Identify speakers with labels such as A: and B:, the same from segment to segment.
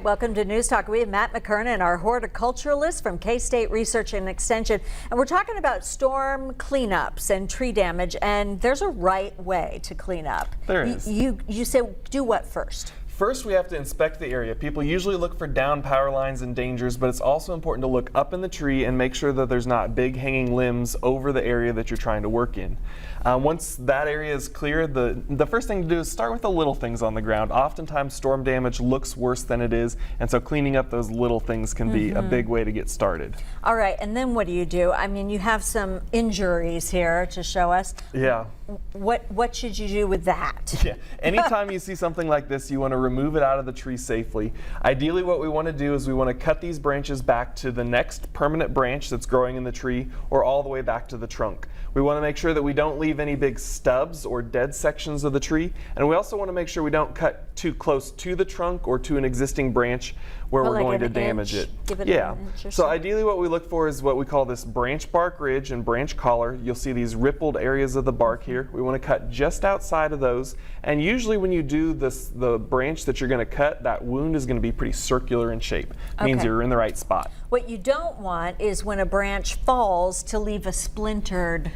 A: Welcome to News Talk. We have Matt McKernan, our horticulturalist from K-State Research and Extension, and we're talking about storm cleanups and tree damage, and there's a right way to clean up.
B: There is.
A: You say do what first?
B: First, we have to inspect the area. People usually look for down power lines and dangers, but it's also important to look up in the tree and make sure that there's not big hanging limbs over the area that you're trying to work in. Once that area is clear, the first thing to do is start with the little things on the ground. Oftentimes storm damage looks worse than it is, and so cleaning up those little things can be a big way to get started.
A: All right, and then what do? I mean, you have some injuries here to show us.
B: Yeah.
A: What should you do with that?
B: Yeah. Anytime you see something like this, you want to remove it out of the tree safely. Ideally, what we want to do is we want to cut these branches back to the next permanent branch that's growing in the tree, or all the way back to the trunk. We want to make sure that we don't leave any big stubs or dead sections of the tree, and we also want to make sure we don't cut too close to the trunk or to an existing branch where we're going to damage it.
A: Give it
B: yeah.
A: an inch or
B: so
A: so.
B: Ideally, what we look for is what we call this branch bark ridge and branch collar. You'll see these rippled areas of the bark here. We want to cut just outside of those, and usually when you do this, the branch that you're going to cut, that wound is going to be pretty circular in shape. It means you're in the right spot.
A: What you don't want is when a branch falls to leave a splintered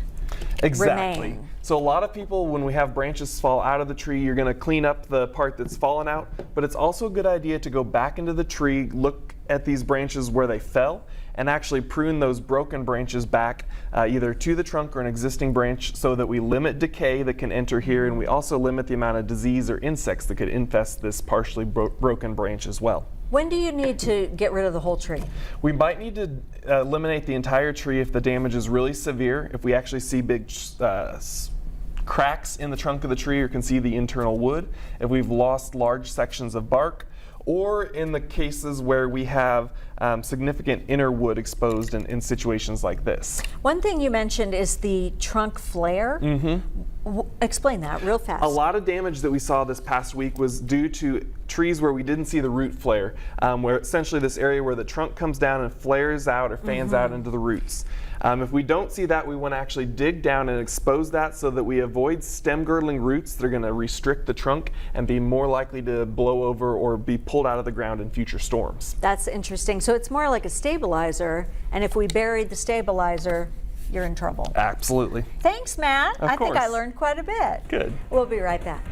A: remain.
B: So a lot of people, when we have branches fall out of the tree, you're going to clean up the part that's fallen out, but it's also a good idea to go back into the tree, look at these branches where they fell, and actually prune those broken branches back either to the trunk or an existing branch, so that we limit decay that can enter here, and we also limit the amount of disease or insects that could infest this partially broken branch as well.
A: When do you need to get rid of the whole tree?
B: We might need to eliminate the entire tree if the damage is really severe, if we actually see big cracks in the trunk of the tree or can see the internal wood, if we've lost large sections of bark, or in the cases where we have significant inner wood exposed in situations like this.
A: One thing you mentioned is the trunk flare. Explain that real fast.
B: A lot of damage that we saw this past week was due to trees where we didn't see the root flare, where essentially this area where the trunk comes down and flares out or fans out into the roots. If we don't see that, we want to actually dig down and expose that so that we avoid stem girdling roots that are going to restrict the trunk and be more likely to blow over or be pulled out of the ground in future storms.
A: That's interesting. So it's more like a stabilizer, and if we buried the stabilizer, you're in trouble.
B: Absolutely.
A: Thanks, Matt.
B: Of
A: I think I
B: course.
A: learned quite a bit.
B: Good.
A: We'll be right back.